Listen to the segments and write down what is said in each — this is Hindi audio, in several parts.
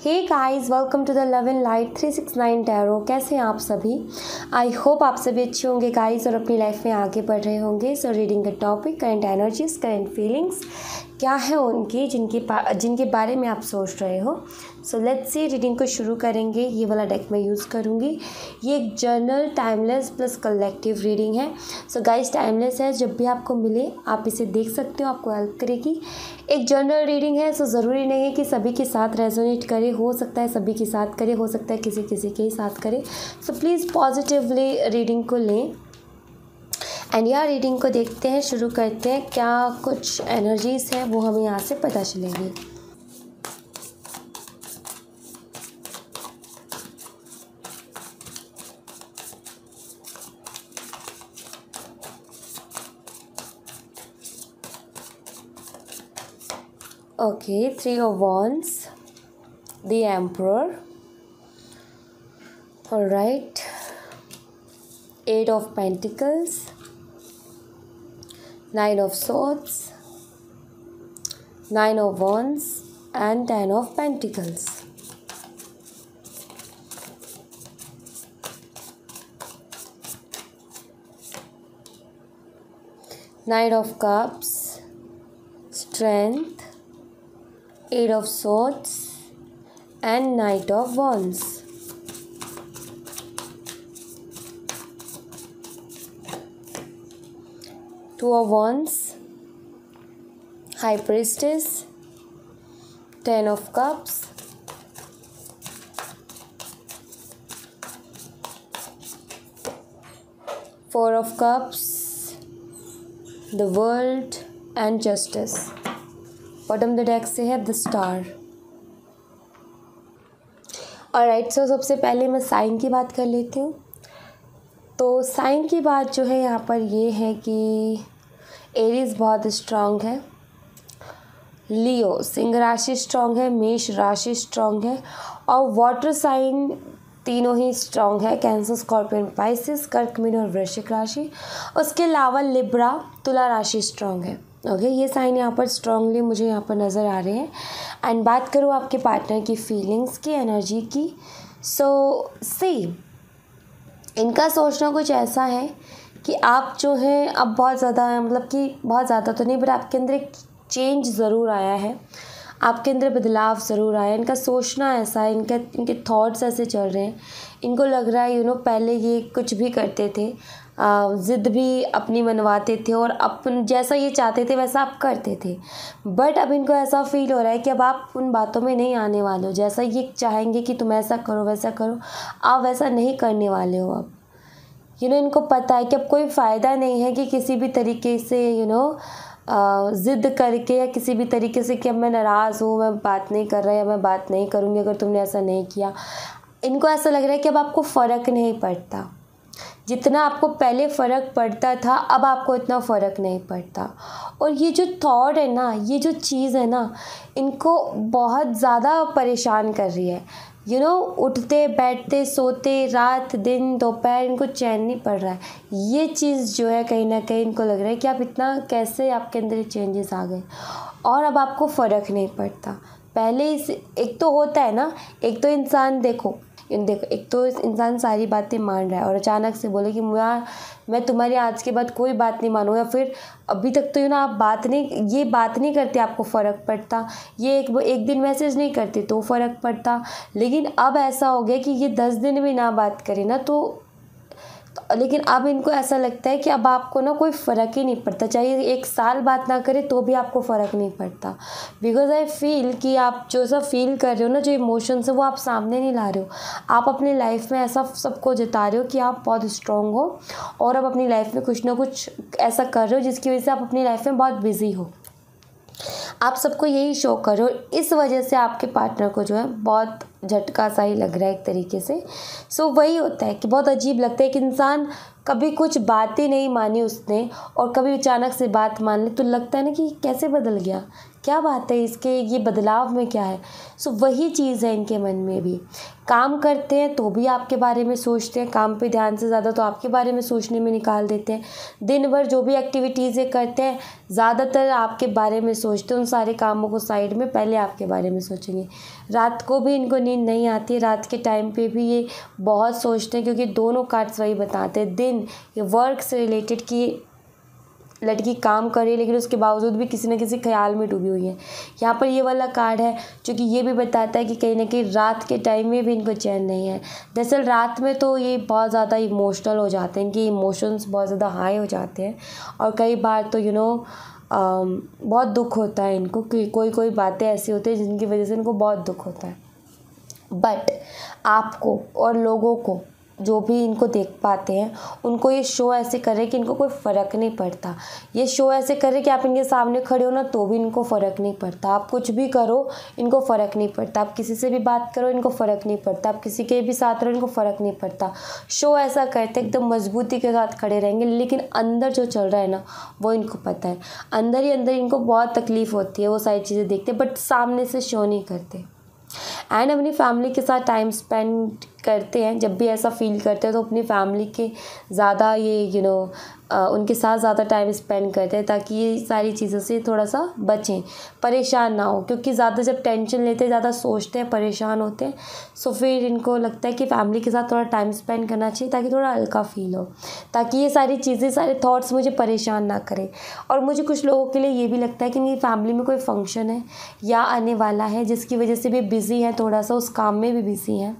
Hey guys, welcome to the love and light 369 tarot. कैसे हैं आप सभी? आई होप आप सभी अच्छे होंगे गाइस और अपनी लाइफ में आगे बढ़ रहे होंगे। सो रीडिंग का topic current energies, current feelings क्या है उनकी जिनके बारे में आप सोच रहे हो। सो लेट्स सी, रीडिंग को शुरू करेंगे। ये वाला डेक मैं यूज़ करूँगी। ये एक journal, timeless plus collective reading है। सो गाइस, टाइमलेस है, जब भी आपको मिले आप इसे देख सकते हो, आपको हेल्प करेगी। एक जर्नल रीडिंग है, सो ज़रूरी नहीं है कि सभी के साथ रेजोनेट करे। हो सकता है सभी के साथ करे, हो सकता है किसी किसी के ही साथ करे। सो प्लीज़ पॉजिटिवली रीडिंग को लें एंड यार रीडिंग को देखते हैं, शुरू करते हैं। क्या कुछ एनर्जीज़ हैं वो हमें यहाँ से पता चलेंगी। Okay, 3 of Wands, the Emperor, alright, 8 of Pentacles, 9 of Swords, 9 of Wands and 10 of Pentacles. Knight of Cups, Strength, 8 of Swords and Knight of Wands. Two of Wands, High Priestess, 10 of Cups, Four of Cups, the World and Justice. Bottom the deck से है द स्टार। ऑलराइट, सो सबसे पहले मैं साइन की बात कर लेती हूँ। तो साइन की बात जो है यहाँ पर ये है कि एरीज बहुत स्ट्रांग है, लियो सिंह राशि स्ट्रांग है, मेष राशि स्ट्रांग है और वाटर साइन तीनों ही स्ट्रांग है, कैंसर, स्कॉर्पियन, पाइसिस, कर्क, मीन और वृश्चिक राशि। उसके अलावा लिब्रा, तुला राशि स्ट्रांग है। ओके, ये साइन यहाँ पर स्ट्रांगली मुझे यहाँ पर नज़र आ रहे हैं। एंड बात करूँ आपके पार्टनर की फीलिंग्स की, एनर्जी की, सो सी इनका सोचना कुछ ऐसा है कि आप जो हैं अब बहुत ज़्यादा, मतलब कि बहुत ज़्यादा तो नहीं, बट आपके अंदर एक चेंज ज़रूर आया है, आपके अंदर बदलाव ज़रूर आया है। इनका सोचना ऐसा है, इनके थॉट्स ऐसे चल रहे हैं। इनको लग रहा है पहले ये कुछ भी करते थे, ज़िद भी अपनी मनवाते थे और अपन जैसा ये चाहते थे वैसा आप करते थे। बट अब इनको ऐसा फील हो रहा है कि अब आप उन बातों में नहीं आने वाले हो। जैसा ये चाहेंगे कि तुम ऐसा करो वैसा करो, आप वैसा नहीं करने वाले हो। अब इनको पता है कि अब कोई फ़ायदा नहीं है कि किसी भी तरीके से ज़िद करके या किसी भी तरीके से कि अब मैं नाराज़ हूँ, मैं बात नहीं कर रहा या मैं बात नहीं करूँगी अगर तुमने ऐसा नहीं किया। इनको ऐसा लग रहा है कि अब आपको फ़र्क नहीं पड़ता। जितना आपको पहले फ़र्क पड़ता था अब आपको इतना फ़र्क नहीं पड़ता। और ये जो थॉट है ना, ये जो चीज़ है ना, इनको बहुत ज़्यादा परेशान कर रही है। उठते बैठते सोते रात दिन दोपहर इनको चैन नहीं पड़ रहा है। ये चीज़ जो है कहीं ना कहीं इनको लग रहा है कि आप इतना कैसे, आपके अंदर चेंजेस आ गए और अब आपको फ़र्क नहीं पड़ता। पहले एक तो होता है ना, एक तो इंसान देखो एक तो इंसान सारी बातें मान रहा है और अचानक से बोले कि मैं तुम्हारी आज के बाद कोई बात नहीं मानूँ, या फिर अभी तक तो आप बात नहीं करते, आपको फ़र्क पड़ता। ये एक दिन मैसेज नहीं करते तो फ़र्क पड़ता। लेकिन अब ऐसा हो गया कि ये 10 दिन भी ना बात करे ना तो लेकिन अब इनको ऐसा लगता है कि अब आपको ना कोई फ़र्क ही नहीं पड़ता, चाहे 1 साल बात ना करे तो भी आपको फ़र्क नहीं पड़ता। बिकॉज आई फील कि आप जो सा फील कर रहे हो ना, जो इमोशंस है वो आप सामने नहीं ला रहे हो। आप अपनी लाइफ में ऐसा सबको जता रहे हो कि आप बहुत स्ट्रॉन्ग हो और अब अपनी लाइफ में कुछ ना कुछ ऐसा कर रहे हो जिसकी वजह से आप अपनी लाइफ में बहुत बिजी हो। आप सबको यही शो करो, इस वजह से आपके पार्टनर को जो है बहुत झटका सा ही लग रहा है एक तरीके से। सो वही होता है कि बहुत अजीब लगता है कि इंसान कभी कुछ बात ही नहीं मानी उसने और कभी अचानक से बात मान ली तो लगता है ना कि कैसे बदल गया, क्या बात है, इसके ये बदलाव में क्या है। सो वही चीज़ है इनके मन में भी। काम करते हैं तो भी आपके बारे में सोचते हैं, काम पे ध्यान से ज़्यादा तो आपके बारे में सोचने में निकाल देते हैं। दिन भर जो भी एक्टिविटीज़ ये करते हैं ज़्यादातर आपके बारे में सोचते हैं। उन सारे कामों को साइड में पहले आपके बारे में सोचेंगे। रात को भी इनको नींद नहीं आती, रात के टाइम पे भी ये बहुत सोचते हैं, क्योंकि दोनों कार्ड्स वही बताते हैं। दिन ये वर्क से रिलेटेड कि लड़की काम कर रही है, लेकिन उसके बावजूद भी किसी न किसी ख्याल में डूबी हुई है। यहाँ पर ये वाला कार्ड है जो कि ये भी बताता है कि कहीं ना कहीं रात के टाइम में भी इनको चैन नहीं है। दरअसल रात में तो ये बहुत ज़्यादा इमोशनल हो जाते हैं, इनकी इमोशंस बहुत ज़्यादा हाई हो जाते हैं, और कई बार तो बहुत दुख होता है इनको, कि कोई बातें ऐसी होती हैं जिनकी वजह से इनको बहुत दुख होता है। बट आपको और लोगों को जो भी इनको देख पाते हैं उनको ये शो ऐसे करे कि इनको कोई फ़र्क नहीं पड़ता। ये शो ऐसे करे कि आप इनके सामने खड़े हो ना तो भी इनको फ़र्क नहीं पड़ता। आप कुछ भी करो इनको फ़र्क नहीं पड़ता। आप किसी से भी बात करो इनको फ़र्क नहीं पड़ता। आप किसी के भी साथ रहो इनको फ़र्क नहीं पड़ता। शो ऐसा करते एकदम मजबूती के साथ खड़े रहेंगे, लेकिन अंदर जो चल रहा है ना वो इनको पता है। अंदर ही अंदर इनको बहुत तकलीफ़ होती है, वो सारी चीज़ें देखते, बट सामने से शो नहीं करते। एंड अपनी फैमिली के साथ टाइम स्पेंड करते हैं। जब भी ऐसा फील करते हैं तो अपनी फैमिली के ज़्यादा ये उनके साथ ज़्यादा टाइम स्पेंड करते हैं, ताकि ये सारी चीज़ों से थोड़ा सा बचें, परेशान ना हो। क्योंकि ज़्यादा जब टेंशन लेते हैं, ज़्यादा सोचते हैं, परेशान होते हैं, सो फिर इनको लगता है कि फैमिली के साथ थोड़ा टाइम स्पेंड करना चाहिए ताकि थोड़ा हल्का फील हो, ताकि ये सारी चीज़ें, सारे थॉट्स मुझे परेशान ना करें। और मुझे कुछ लोगों के लिए ये भी लगता है कि मेरी फैमिली में कोई फंक्शन है या आने वाला है, जिसकी वजह से भी बिज़ी है, थोड़ा सा उस काम में भी बिज़ी हैं।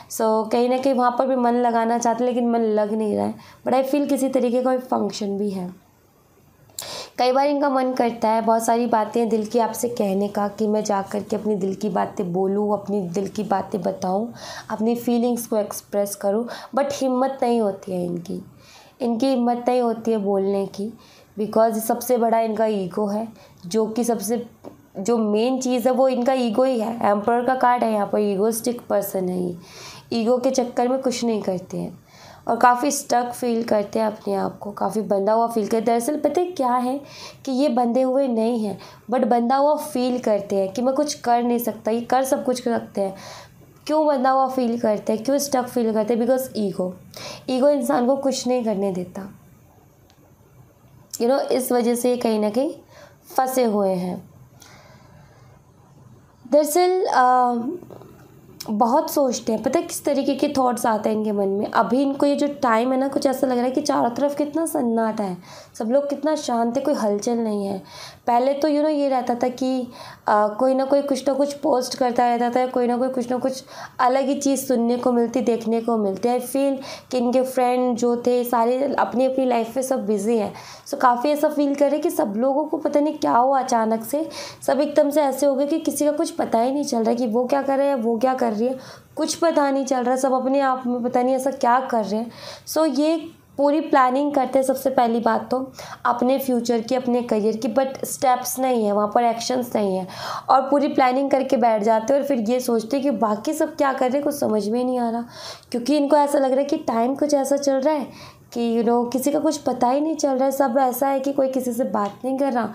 सो कहीं ना कहीं वहाँ पर भी मन लगाना चाहते, लेकिन मन लग नहीं रहा है। बट आई फील किसी तरीके का फंक्शन भी है। कई बार इनका मन करता है बहुत सारी बातें दिल की आपसे कहने का, कि मैं जा कर के अपनी दिल की बातें बोलूँ, अपनी दिल की बातें बताऊँ, अपनी फीलिंग्स को एक्सप्रेस करूँ, बट हिम्मत नहीं होती है इनकी हिम्मत नहीं होती है बोलने की, बिकॉज सबसे बड़ा इनका ईगो है। जो मेन चीज़ है वो इनका ईगो ही है। एम्परर का कार्ड है यहाँ पर, ईगोस्टिक पर्सन है ये। ईगो के चक्कर में कुछ नहीं करते हैं और काफ़ी स्टक फील करते हैं अपने आप को, काफ़ी बंधा हुआ फील करते हैं। दरअसल पता है क्या है कि ये बंधे हुए नहीं हैं, बट बंधा हुआ फील करते हैं कि मैं कुछ कर नहीं सकता। ये कर सब कुछ कर सकते हैं। क्यों बंधा हुआ फील करते हैं, क्यों स्टक फील करते हैं? बिकॉज ईगो इंसान को कुछ नहीं करने देता। इस वजह से कहीं ना कहीं फंसे हुए हैं। दरअसल बहुत सोचते हैं, पता है किस तरीके के थॉट्स आते हैं इनके मन में। अभी इनको ये जो टाइम है ना, कुछ ऐसा लग रहा है कि चारों तरफ कितना सन्नाटा है, सब लोग कितना शांत है, कोई हलचल नहीं है। पहले तो ये रहता था कि कोई ना कोई कुछ ना कुछ पोस्ट करता रहता था, कोई ना कोई कुछ ना कुछ अलग ही चीज़ सुनने को मिलती, देखने को मिलती। आई फील कि इनके फ्रेंड जो थे सारे अपनी अपनी लाइफ में सब बिज़ी हैं। सो काफ़ी ऐसा फील करे कि सब लोगों को पता नहीं क्या हुआ, अचानक से सब एकदम से ऐसे हो गए कि किसी का कुछ पता ही नहीं चल रहा कि वो क्या कर रहे हैं, वो क्या कर रही है, कुछ पता नहीं चल रहा। सब अपने आप में पता नहीं ऐसा क्या कर रहे हैं। सो ये पूरी प्लानिंग करते हैं सबसे पहली बात तो अपने फ्यूचर की, अपने करियर की, बट स्टेप्स नहीं है वहाँ पर, एक्शंस नहीं है। और पूरी प्लानिंग करके बैठ जाते हैं और फिर ये सोचते हैं कि बाकी सब क्या कर रहे हैं, कुछ समझ में नहीं आ रहा। क्योंकि इनको ऐसा लग रहा है कि टाइम कुछ ऐसा चल रहा है कि किसी का कुछ पता ही नहीं चल रहा है। सब ऐसा है कि कोई किसी से बात नहीं कर रहा,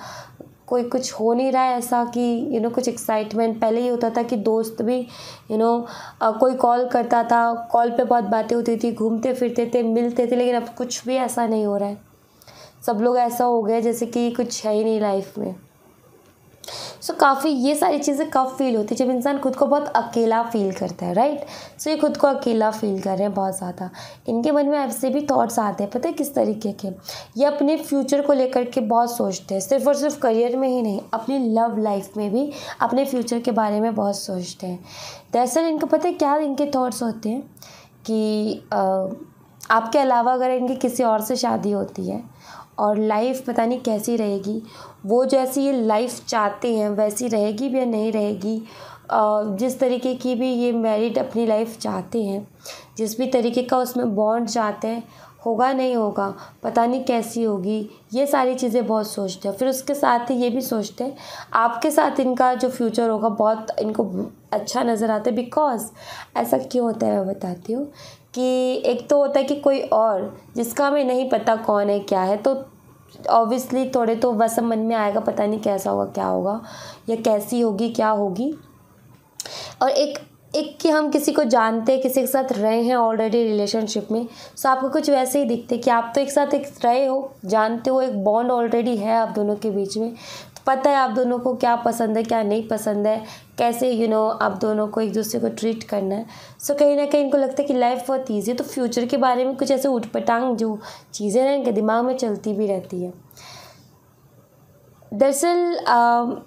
कोई कुछ हो नहीं रहा है ऐसा कि कुछ एक्साइटमेंट। पहले ये होता था कि दोस्त भी कोई कॉल करता था, कॉल पे बहुत बातें होती थी, घूमते फिरते थे, मिलते थे, लेकिन अब कुछ भी ऐसा नहीं हो रहा है। सब लोग ऐसा हो गए जैसे कि कुछ है ही नहीं लाइफ में। सो काफ़ी ये सारी चीज़ें कब फील होती है, जब इंसान खुद को बहुत अकेला फील करता है, राइट। सो ये खुद को अकेला फील कर रहे हैं बहुत ज़्यादा। इनके मन में ऐसे भी थॉट्स आते हैं, पता है किस तरीके के। ये अपने फ्यूचर को लेकर के बहुत सोचते हैं, सिर्फ और सिर्फ करियर में ही नहीं, अपनी लव लाइफ में भी अपने फ्यूचर के बारे में बहुत सोचते हैं। दरअसल इनको पता है क्या इनके थॉट्स होते हैं कि आपके अलावा अगर इनकी किसी और से शादी होती है और लाइफ पता नहीं कैसी रहेगी, वो जैसी ये लाइफ चाहते हैं वैसी रहेगी भी या नहीं रहेगी। जिस तरीके की भी ये मैरिड अपनी लाइफ चाहते हैं, जिस भी तरीके का उसमें बॉन्ड चाहते हैं, होगा नहीं होगा, पता नहीं कैसी होगी, ये सारी चीज़ें बहुत सोचते हैं। फिर उसके साथ ही ये भी सोचते हैं आपके साथ इनका जो फ्यूचर होगा बहुत इनको अच्छा नज़र आता है। बिकॉज ऐसा क्यों होता है मैं बताती हूँ कि एक तो होता है कि कोई और जिसका हमें नहीं पता कौन है क्या है, तो ऑब्वियसली थोड़े तो वसम मन में आएगा, पता नहीं कैसा होगा, क्या होगा, या कैसी होगी, क्या होगी। और एक कि हम किसी को जानते हैं, किसी के साथ रहे हैं ऑलरेडी रिलेशनशिप में, सो आपको कुछ वैसे ही दिखते कि आप तो एक साथ एक रहे हो, जानते हो, एक बॉन्ड ऑलरेडी है आप दोनों के बीच में, तो पता है आप दोनों को क्या पसंद है, क्या नहीं पसंद है, कैसे आप दोनों को एक दूसरे को ट्रीट करना है। सो कहीं ना कहीं इनको लगता है कि लाइफ बहुत ईजी है, तो फ्यूचर के बारे में कुछ ऐसे उटपटांग जो चीज़ें ना इनके दिमाग में चलती भी रहती है। दरअसल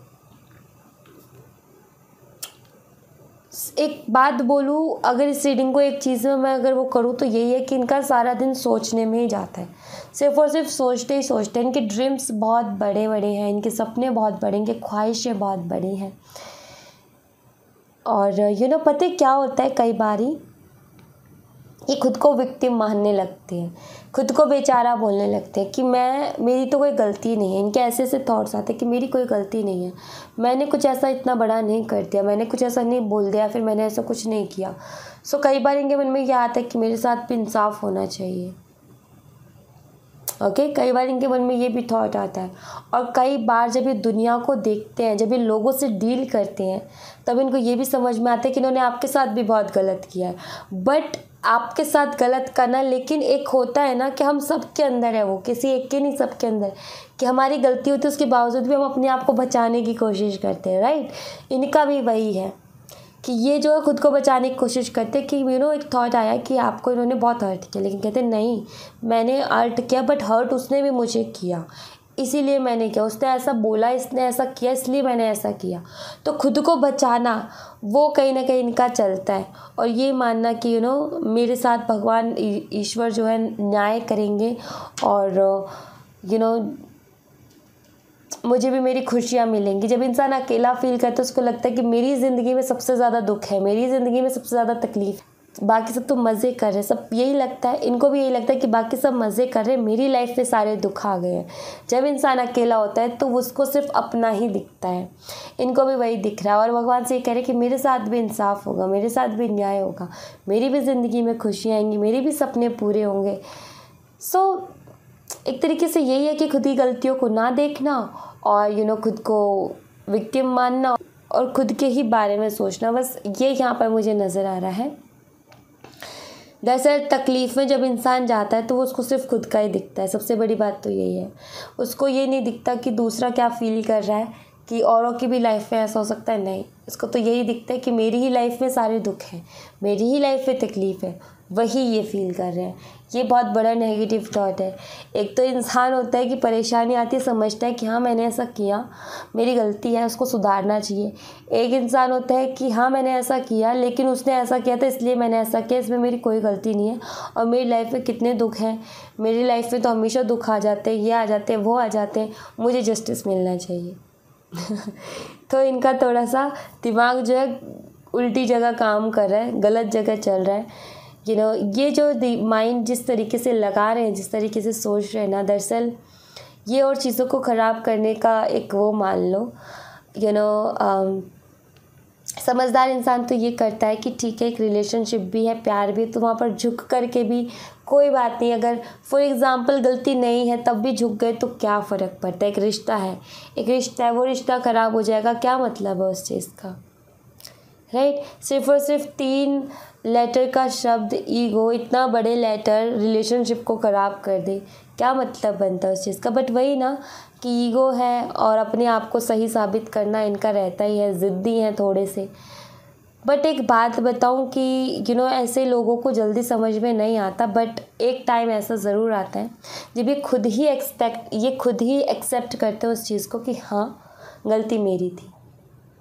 एक बात बोलूँ, अगर इस रीडिंग को एक चीज़ में मैं अगर वो करूँ तो यही है कि इनका सारा दिन सोचने में ही जाता है, सिर्फ और सिर्फ सोचते ही सोचते हैं। इनके ड्रीम्स बहुत बड़े बड़े हैं, इनके सपने बहुत बड़े, इनके ख्वाहिशें बहुत बड़ी हैं। और पता है क्या होता है, कई बारी ये खुद को विक्टिम मानने लगते हैं, खुद को बेचारा बोलने लगते हैं कि मेरी तो कोई गलती नहीं है। इनके ऐसे ऐसे थॉट्स आते हैं कि मेरी कोई गलती नहीं है, मैंने कुछ ऐसा इतना बड़ा नहीं कर दिया, मैंने कुछ ऐसा नहीं बोल दिया, फिर मैंने ऐसा कुछ नहीं किया। सो कई बार इनके मन में यह आता है कि मेरे साथ भी इंसाफ होना चाहिए। ओके, कई बार इनके मन में ये भी थॉट आता है। और कई बार जब ये दुनिया को देखते हैं, जब ये लोगों से डील करते हैं, तब इनको ये भी समझ में आता है कि इन्होंने आपके साथ भी बहुत गलत किया है। बट आपके साथ गलत करना, लेकिन एक होता है ना कि हम सबके अंदर है, वो किसी एक के नहीं, सबके अंदर, कि हमारी गलती होती है, उसके बावजूद भी हम अपने आप को बचाने की कोशिश करते हैं, राइट। इनका भी वही है कि ये जो है खुद को बचाने की कोशिश करते हैं कि एक थॉट आया कि आपको इन्होंने बहुत हर्ट किया, लेकिन कहते नहीं, मैंने हर्ट किया बट हर्ट उसने भी मुझे किया, इसीलिए मैंने किया, उसने ऐसा बोला, इसने ऐसा किया, इसलिए मैंने ऐसा किया। तो खुद को बचाना वो कहीं ना कहीं इनका चलता है, और ये मानना कि मेरे साथ भगवान ईश्वर जो है न्याय करेंगे, और मुझे भी मेरी खुशियाँ मिलेंगी। जब इंसान अकेला फील करता है, उसको लगता है कि मेरी ज़िंदगी में सबसे ज़्यादा दुख है, मेरी ज़िंदगी में सबसे ज़्यादा तकलीफ है, बाकी सब तो मज़े कर रहे, सब यही लगता है, इनको भी यही लगता है कि बाकी सब मज़े कर रहे, मेरी लाइफ में सारे दुख आ गए हैं। जब इंसान अकेला होता है तो उसको सिर्फ अपना ही दिखता है, इनको भी वही दिख रहा है, और भगवान से ये कह रहे कि मेरे साथ भी इंसाफ होगा, मेरे साथ भी न्याय होगा, मेरी भी ज़िंदगी में खुशियाँ आएंगी, मेरे भी सपने पूरे होंगे। सो एक तरीके से यही है कि खुद की गलतियों को ना देखना, और खुद को विक्टिम मानना, और खुद के ही बारे में सोचना, बस ये यहाँ पर मुझे नज़र आ रहा है। दरअसल तकलीफ़ में जब इंसान जाता है तो वो उसको सिर्फ खुद का ही दिखता है, सबसे बड़ी बात तो यही है। उसको ये नहीं दिखता कि दूसरा क्या फ़ील कर रहा है, कि औरों की भी लाइफ में ऐसा हो सकता है, नहीं, उसको तो यही दिखता है कि मेरी ही लाइफ में सारे दुख हैं, मेरी ही लाइफ में तकलीफ़ है, वही ये फील कर रहे हैं। ये बहुत बड़ा नेगेटिव थॉट है। एक तो इंसान होता है कि परेशानी आती है, समझता है कि हाँ मैंने ऐसा किया, मेरी गलती है, उसको सुधारना चाहिए। एक इंसान होता है कि हाँ मैंने ऐसा किया, लेकिन उसने ऐसा किया था इसलिए मैंने ऐसा किया, इसमें मेरी कोई गलती नहीं है, और मेरी लाइफ में कितने दुख हैं, मेरी लाइफ में तो हमेशा दुख आ जाते हैं, ये आ जाते हैं, वो आ जाते हैं, मुझे जस्टिस मिलना चाहिए। तो इनका थोड़ा सा दिमाग जो है उल्टी जगह काम कर रहा है, गलत जगह चल रहा है। ये जो माइंड जिस तरीके से लगा रहे हैं, जिस तरीके से सोच रहे हैं ना, दरअसल ये और चीज़ों को ख़राब करने का एक वो मान लो। समझदार इंसान तो ये करता है कि ठीक है, एक रिलेशनशिप भी है, प्यार भी है, तो वहाँ पर झुक करके भी कोई बात नहीं। अगर फॉर एग्ज़ाम्पल गलती नहीं है तब भी झुक गए तो क्या फ़र्क पड़ता है, एक रिश्ता है, वो रिश्ता ख़राब हो जाएगा, क्या मतलब है उस चीज़ का, राइट। सिर्फ और सिर्फ 3 लेटर का शब्द ईगो, इतना बड़े लेटर रिलेशनशिप को ख़राब कर दे, क्या मतलब बनता है उस चीज़ का। बट वही ना कि ईगो है और अपने आप को सही साबित करना इनका रहता ही है, ज़िद्दी हैं थोड़े से। बट एक बात बताऊं कि ऐसे लोगों को जल्दी समझ में नहीं आता, बट एक टाइम ऐसा ज़रूर आता है जब ये खुद ही एक्सेप्ट करते हैं उस चीज़ को कि हाँ गलती मेरी थी,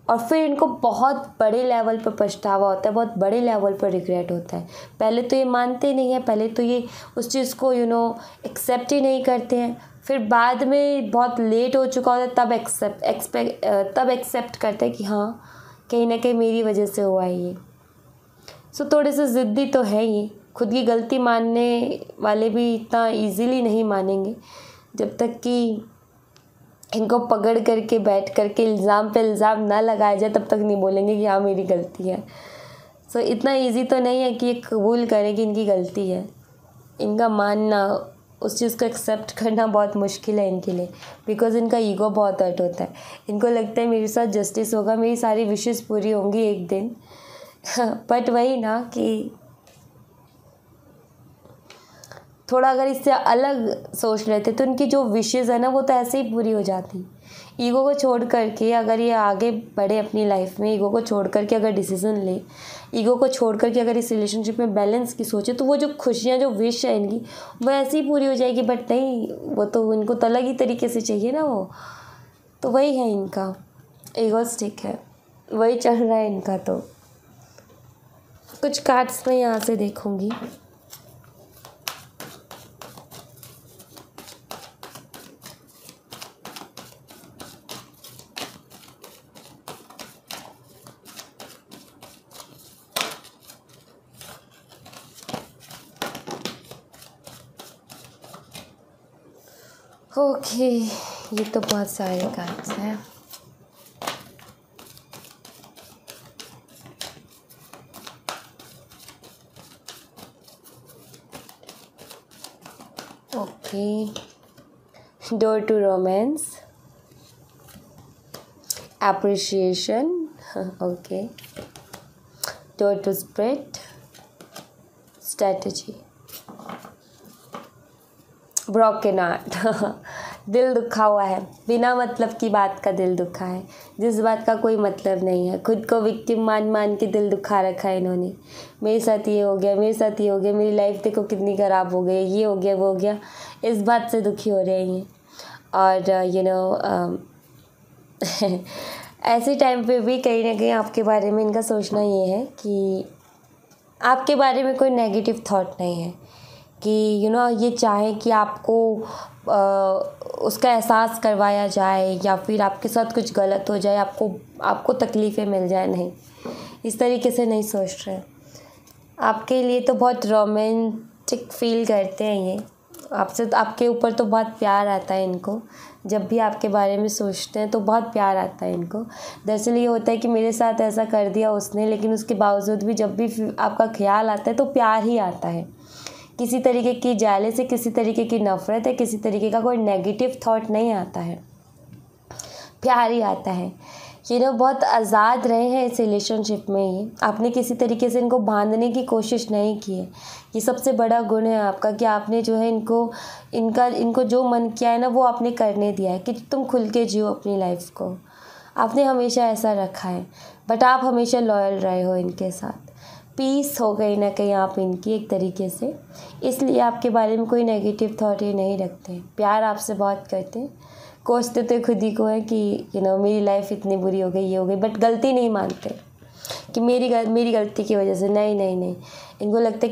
और फिर इनको बहुत बड़े लेवल पर पछतावा होता है, बहुत बड़े लेवल पर रिग्रेट होता है। पहले तो ये मानते नहीं हैं, पहले तो ये उस चीज़ को एक्सेप्ट ही नहीं करते हैं, फिर बाद में बहुत लेट हो चुका होता है तब एक्सेप्ट करते हैं कि हाँ कहीं ना कहीं मेरी वजह से हुआ है ये। सो थोड़े से ज़िद्दी तो है ये, खुद की गलती मानने वाले भी इतना इजीली नहीं मानेंगे, जब तक कि इनको पकड़ करके बैठ करके इल्ज़ाम पे इल्ज़ाम ना लगाया जाए तब तक नहीं बोलेंगे कि हाँ मेरी गलती है। सो इतना इजी तो नहीं है कि ये कबूल करें कि इनकी गलती है। इनका मानना उस चीज़ को एक्सेप्ट करना बहुत मुश्किल है इनके लिए, बिकॉज़ इनका ईगो बहुत हर्ट होता है। इनको लगता है मेरे साथ जस्टिस होगा, मेरी सारी विशेज़ पूरी होंगी एक दिन। बट वही ना कि थोड़ा अगर इससे अलग सोच लेते तो उनकी जो विशेज़ है ना वो तो ऐसे ही पूरी हो जाती। ईगो को छोड़ करके अगर ये आगे बढ़े अपनी लाइफ में, ईगो को छोड़ करके अगर डिसीज़न ले, ईगो को छोड़ करके अगर इस रिलेशनशिप में बैलेंस की सोचे, तो वो जो खुशियाँ, जो विश है इनकी, वो ऐसे ही पूरी हो जाएगी। बट नहीं, वो तो इनको तो अलग ही तरीके से चाहिए ना वो। तो वही है इनका, ईगोस्टिक है, वही चल रहा है इनका। तो कुछ कार्ड्स मैं यहाँ से देखूँगी। ओके, ये तो बहुत सारे कार्ड्स हैं। Okay, door to romance, appreciation, okay, door to spirit, strategy, broken heart. दिल दुखा हुआ है, बिना मतलब की बात का दिल दुखा है, जिस बात का कोई मतलब नहीं है। खुद को विक्टिम मान मान के दिल दुखा रखा है इन्होंने। मेरे साथ ये हो गया, मेरे साथ ये हो गया, मेरी लाइफ देखो कितनी ख़राब हो गई, ये हो गया, वो हो गया, इस बात से दुखी हो रहे हैं। और ऐसे टाइम पे भी कहीं ना कहीं आपके बारे में इनका सोचना ये है कि आपके बारे में कोई नेगेटिव थॉट नहीं है, कि ये चाहे कि आपको उसका एहसास करवाया जाए या फिर आपके साथ कुछ गलत हो जाए, आपको तकलीफ़ें मिल जाए। नहीं, इस तरीके से नहीं सोच रहे। आपके लिए तो बहुत रोमांटिक फील करते हैं ये, आपसे तो, आपके ऊपर तो बहुत प्यार आता है इनको। जब भी आपके बारे में सोचते हैं तो बहुत प्यार आता है इनको। दरअसल ये होता है कि मेरे साथ ऐसा कर दिया उसने, लेकिन उसके बावजूद भी जब भी आपका ख्याल आता है तो प्यार ही आता है। किसी तरीके की जेलसी, किसी तरीके की नफ़रत है, किसी तरीके का कोई नेगेटिव थॉट नहीं आता है, प्यार ही आता है। बहुत आज़ाद रहे हैं इस रिलेशनशिप में। ये आपने किसी तरीके से इनको बांधने की कोशिश नहीं की है। ये सबसे बड़ा गुण है आपका कि आपने जो है इनको जो मन किया है ना वो आपने करने दिया है कि तुम खुल के जियो अपनी लाइफ को। आपने हमेशा ऐसा रखा है, बट आप हमेशा लॉयल रहे हो इनके साथ। पीस हो गई ना कहीं आप इनकी एक तरीके से, इसलिए आपके बारे में कोई नेगेटिव थॉट ये नहीं रखते हैं। प्यार आपसे बहुत करते हैं, कोसते तो खुद ही को है कि मेरी लाइफ इतनी बुरी हो गई, ये हो गई, बट गलती नहीं मानते कि मेरी गलती की वजह से। नहीं, इनको लगता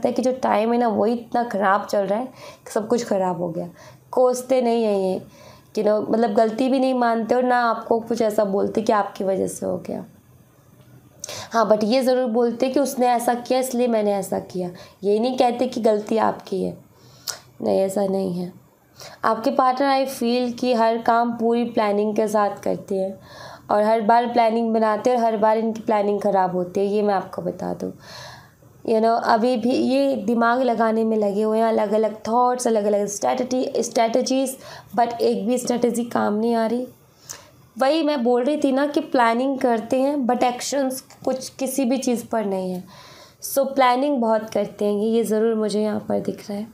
है कि जो टाइम है ना वो इतना ख़राब चल रहा है कि सब कुछ ख़राब हो गया। कोसते नहीं है ये मतलब गलती भी नहीं मानते और ना आपको कुछ ऐसा बोलते कि आपकी वजह से हो गया। हाँ, बट ये ज़रूर बोलते कि उसने ऐसा किया इसलिए मैंने ऐसा किया। ये नहीं कहते कि गलती आपकी है, नहीं, ऐसा नहीं है। आपके पार्टनर आई फील कि हर काम पूरी प्लानिंग के साथ करते हैं और हर बार प्लानिंग बनाते हैं और हर बार इनकी प्लानिंग ख़राब होती है, ये मैं आपको बता दूँ। अभी भी ये दिमाग लगाने में लगे हुए हैं, अलग अलग थॉट्स, अलग अलग स्ट्रैटेजीज़, बट एक भी स्ट्रैटेजी काम नहीं आ रही। वही मैं बोल रही थी ना कि प्लानिंग करते हैं बट एक्शंस कुछ किसी भी चीज़ पर नहीं है। सो प्लानिंग बहुत करते हैं ये ज़रूर मुझे यहाँ पर दिख रहा है।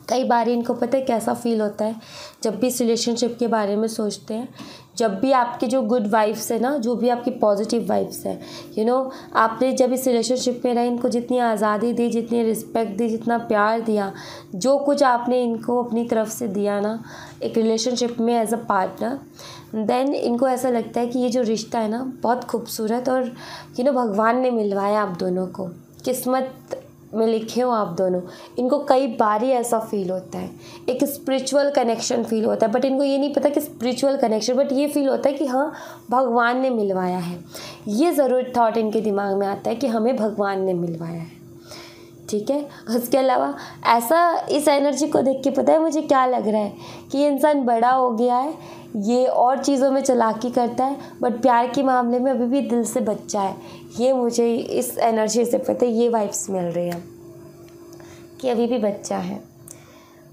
कई बार इनको पता है कैसा फ़ील होता है जब भी इस रिलेशनशिप के बारे में सोचते हैं, जब भी आपकी जो गुड वाइब्स है ना, जो भी आपकी पॉजिटिव वाइब्स है, आपने जब इस रिलेशनशिप में रहे, इनको जितनी आज़ादी दी, जितनी रिस्पेक्ट दी, जितना प्यार दिया, जो कुछ आपने इनको अपनी तरफ से दिया ना एक रिलेशनशिप में एज अ पार्टनर, देन इनको ऐसा लगता है कि ये जो रिश्ता है ना बहुत खूबसूरत और भगवान ने मिलवाया आप दोनों को, किस्मत में लिखे हो आप दोनों। इनको कई बार ही ऐसा फील होता है, एक स्पिरिचुअल कनेक्शन फील होता है, बट इनको ये नहीं पता कि स्पिरिचुअल कनेक्शन, बट ये फील होता है कि हाँ भगवान ने मिलवाया है। ये ज़रूर थॉट इनके दिमाग में आता है कि हमें भगवान ने मिलवाया है। ठीक है, उसके अलावा ऐसा इस एनर्जी को देख के पता है मुझे क्या लग रहा है कि ये इंसान बड़ा हो गया है, ये और चीज़ों में चालाकी करता है, बट प्यार के मामले में अभी भी दिल से बच्चा है। ये मुझे इस एनर्जी से पता है, ये वाइब्स मिल रही है। कि अभी भी बच्चा है।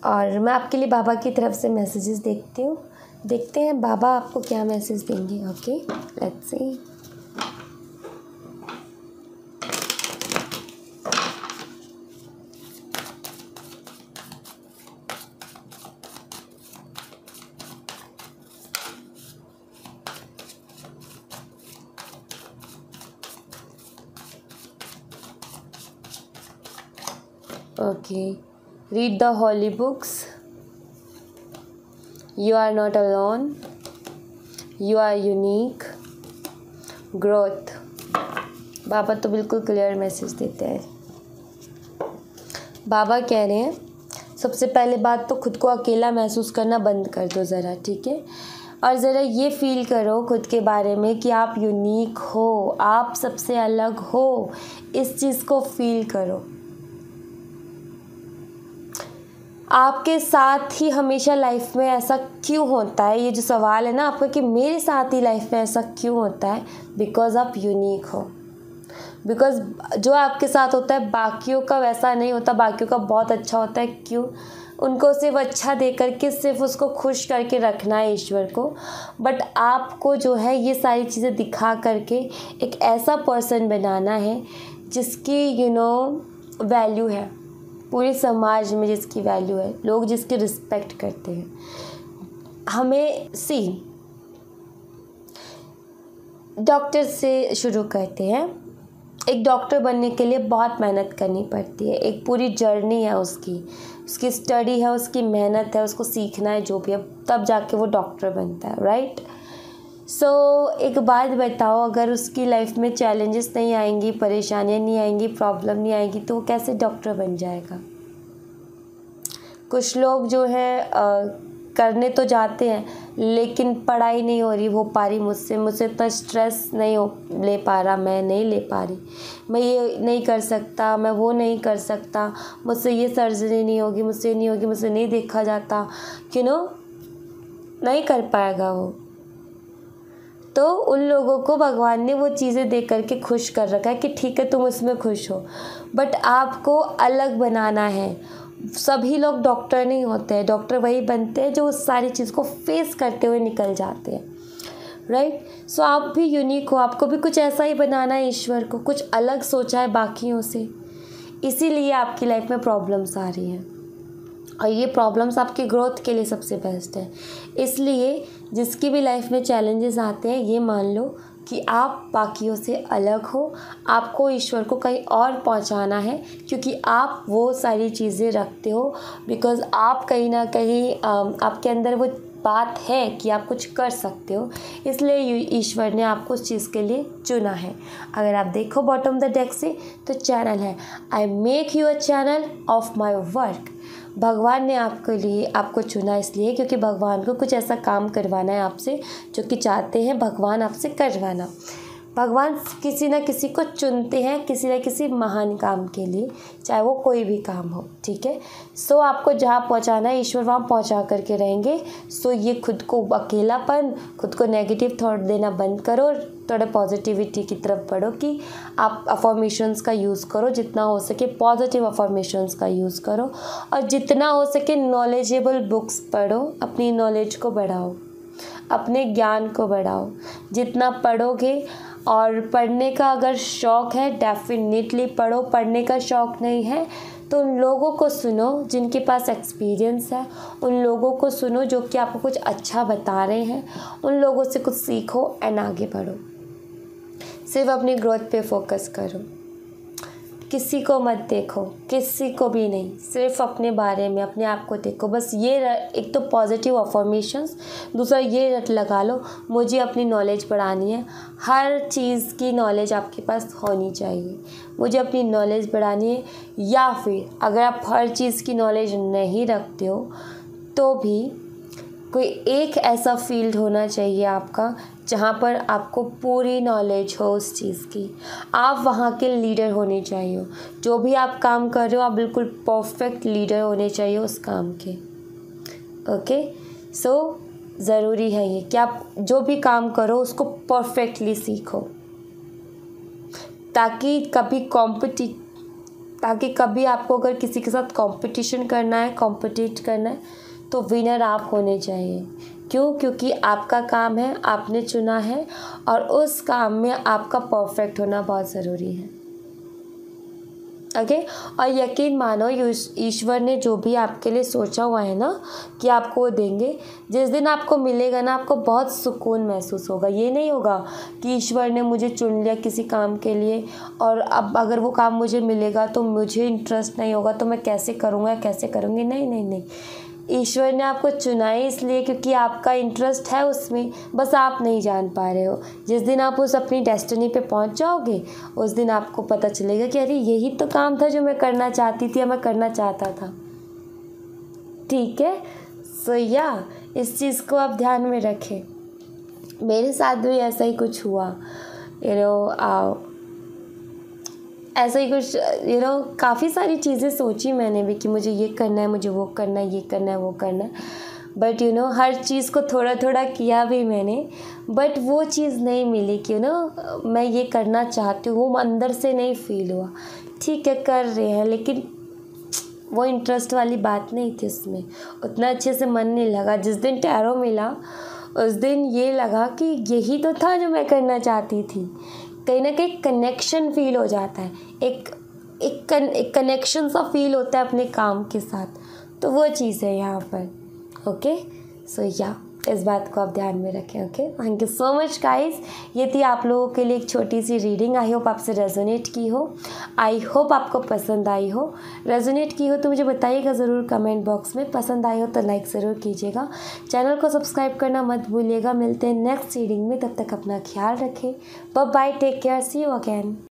और मैं आपके लिए बाबा की तरफ से मैसेजेस देखते हैं बाबा आपको क्या मैसेज देंगे। Okay, let's see. Okay, read the holy books. You are not alone. You are unique. Growth. बाबा तो बिल्कुल क्लियर मैसेज देते हैं। बाबा कह रहे हैं सबसे पहले बात तो खुद को अकेला महसूस करना बंद कर दो ज़रा, ठीक है। और ज़रा ये फील करो खुद के बारे में कि आप यूनिक हो, आप सबसे अलग हो। इस चीज़ को फील करो। आपके साथ ही हमेशा लाइफ में ऐसा क्यों होता है, ये जो सवाल है ना आपका कि मेरे साथ ही लाइफ में ऐसा क्यों होता है, बिकॉज़ आप यूनिक हो। बिकॉज़ जो आपके साथ होता है बाकियों का वैसा नहीं होता, बाकियों का बहुत अच्छा होता है। क्यों? उनको सिर्फ अच्छा दे करके सिर्फ उसको खुश करके रखना है ईश्वर को। बट आपको जो है ये सारी चीज़ें दिखा करके एक ऐसा पर्सन बनाना है जिसकी वैल्यू है, पूरे समाज में जिसकी वैल्यू है, लोग जिसकी रिस्पेक्ट करते हैं। हमें डॉक्टर से शुरू करते हैं। एक डॉक्टर बनने के लिए बहुत मेहनत करनी पड़ती है, एक पूरी जर्नी है उसकी स्टडी है, उसकी मेहनत है, उसको सीखना है जो भी है, तब जाके वो डॉक्टर बनता है, राइट। सो एक बात बताओ, अगर उसकी लाइफ में चैलेंजेस नहीं आएंगी, परेशानियाँ नहीं आएंगी, प्रॉब्लम नहीं आएगी, तो वो कैसे डॉक्टर बन जाएगा। कुछ लोग जो है करने तो जाते हैं लेकिन पढ़ाई नहीं हो पा रही मुझसे इतना स्ट्रेस नहीं ले पा रहा, मैं नहीं ले पा रही, मैं ये नहीं कर सकता, मैं वो नहीं कर सकता, मुझसे ये सर्जरी नहीं होगी, मुझसे नहीं होगी, मुझसे नहीं देखा जाता, नहीं कर पाएगा वो। तो उन लोगों को भगवान ने वो चीज़ें दे करके खुश कर रखा है कि ठीक है तुम उसमें खुश हो, बट आपको अलग बनाना है। सभी लोग डॉक्टर नहीं होते हैं, डॉक्टर वही बनते हैं जो उस सारी चीज़ को फेस करते हुए निकल जाते हैं, राइट। सो आप भी यूनिक हो, आपको भी कुछ ऐसा ही बनाना है, ईश्वर को कुछ अलग सोचा है बाकियों से, इसीलिए आपकी लाइफ में प्रॉब्लम्स आ रही हैं। और ये प्रॉब्लम्स आपकी ग्रोथ के लिए सबसे बेस्ट है। इसलिए जिसकी भी लाइफ में चैलेंजेस आते हैं, ये मान लो कि आप बाकियों से अलग हो, आपको ईश्वर को कहीं और पहुंचाना है, क्योंकि आप वो सारी चीज़ें रखते हो। बिकॉज़ आप कहीं ना कहीं आपके अंदर वो बात है कि आप कुछ कर सकते हो, इसलिए ईश्वर ने आपको उस चीज़ के लिए चुना है। अगर आप देखो बॉटम द डेक से, तो चैनल है I make you a channel of my work. भगवान ने आपको चुना इसलिए क्योंकि भगवान को कुछ ऐसा काम करवाना है आपसे जो कि चाहते हैं भगवान आपसे करवाना। भगवान किसी न किसी को चुनते हैं किसी न किसी महान काम के लिए, चाहे वो कोई भी काम हो, ठीक है। सो आपको जहाँ पहुँचाना है ईश्वर वहाँ पहुँचा करके रहेंगे। सो ये खुद को अकेलापन, खुद को नेगेटिव थॉट देना बंद करो, थोड़ा पॉजिटिविटी की तरफ बढ़ो कि आप अफर्मेशंस का यूज़ करो, जितना हो सके पॉजिटिव अफर्मेशंस का यूज़ करो, और जितना हो सके नॉलेजेबल बुक्स पढ़ो, अपनी नॉलेज को बढ़ाओ, अपने ज्ञान को बढ़ाओ। जितना पढ़ोगे, और पढ़ने का अगर शौक़ है डेफिनेटली पढ़ो, पढ़ने का शौक़ नहीं है तो उन लोगों को सुनो जिनके पास एक्सपीरियंस है, उन लोगों को सुनो जो कि आपको कुछ अच्छा बता रहे हैं, उन लोगों से कुछ सीखो एंड आगे बढ़ो। सिर्फ अपनी ग्रोथ पे फोकस करो, किसी को मत देखो, किसी को भी नहीं, सिर्फ अपने बारे में अपने आप को देखो। बस ये एक तो पॉजिटिव अफर्मेशंस, दूसरा ये रट लगा लो मुझे अपनी नॉलेज बढ़ानी है। हर चीज़ की नॉलेज आपके पास होनी चाहिए, मुझे अपनी नॉलेज बढ़ानी है। या फिर अगर आप हर चीज़ की नॉलेज नहीं रखते हो तो भी कोई एक ऐसा फील्ड होना चाहिए आपका जहाँ पर आपको पूरी नॉलेज हो उस चीज़ की, आप वहाँ के लीडर होने चाहिए। जो भी आप काम कर रहे हो आप बिल्कुल परफेक्ट लीडर होने चाहिए उस काम के। ओके, सो ज़रूरी है ये कि आप जो भी काम करो उसको परफेक्टली सीखो, ताकि कभी ताकि कभी आपको अगर किसी के साथ कंपटीशन करना है, कॉम्पिटिट करना है, तो विनर आप होने चाहिए। क्यों? क्योंकि आपका काम है, आपने चुना है और उस काम में आपका परफेक्ट होना बहुत ज़रूरी है। ओके और यकीन मानो ईश्वर ने जो भी आपके लिए सोचा हुआ है ना कि आपको वो देंगे, जिस दिन आपको मिलेगा ना, आपको बहुत सुकून महसूस होगा। ये नहीं होगा कि ईश्वर ने मुझे चुन लिया किसी काम के लिए और अब अगर वो काम मुझे मिलेगा तो मुझे इंटरेस्ट नहीं होगा, तो मैं कैसे करूँगा, कैसे करूँगी। नहीं नहीं नहीं, ईश्वर ने आपको चुना है इसलिए क्योंकि आपका इंटरेस्ट है उसमें, बस आप नहीं जान पा रहे हो। जिस दिन आप उस अपनी डेस्टिनी पे पहुंच जाओगे, उस दिन आपको पता चलेगा कि अरे यही तो काम था जो मैं करना चाहती थी या मैं करना चाहता था। ठीक है, सो या इस चीज़ को आप ध्यान में रखें। मेरे साथ भी ऐसा ही कुछ हुआ, ऐसा ही कुछ काफ़ी सारी चीज़ें सोची मैंने भी कि मुझे ये करना है, मुझे वो करना है, ये करना है, वो करना है, बट हर चीज़ को थोड़ा थोड़ा किया भी मैंने, बट वो चीज़ नहीं मिली कि मैं ये करना चाहती हूँ, वो अंदर से नहीं फील हुआ। ठीक है, कर रहे हैं, लेकिन वो इंटरेस्ट वाली बात नहीं थी उसमें, उतना अच्छे से मन नहीं लगा। जिस दिन टैरो मिला उस दिन ये लगा कि यही तो था जो मैं करना चाहती थी। कहीं ना कहीं कनेक्शन फील हो जाता है, एक कनेक्शन सा फील होता है अपने काम के साथ, तो वो चीज़ है यहाँ पर। ओके सो या इस बात को आप ध्यान में रखें। Okay, thank you so much guys. ये थी आप लोगों के लिए एक छोटी सी रीडिंग। आई होप आपसे रेजोनेट की हो, आई होप आपको पसंद आई हो। रेजोनेट की हो तो मुझे बताइएगा ज़रूर कमेंट बॉक्स में। पसंद आई हो तो लाइक ज़रूर कीजिएगा, चैनल को सब्सक्राइब करना मत भूलिएगा। मिलते हैं नेक्स्ट रीडिंग में, तब तक अपना ख्याल रखें। Bye bye, take care, see you again.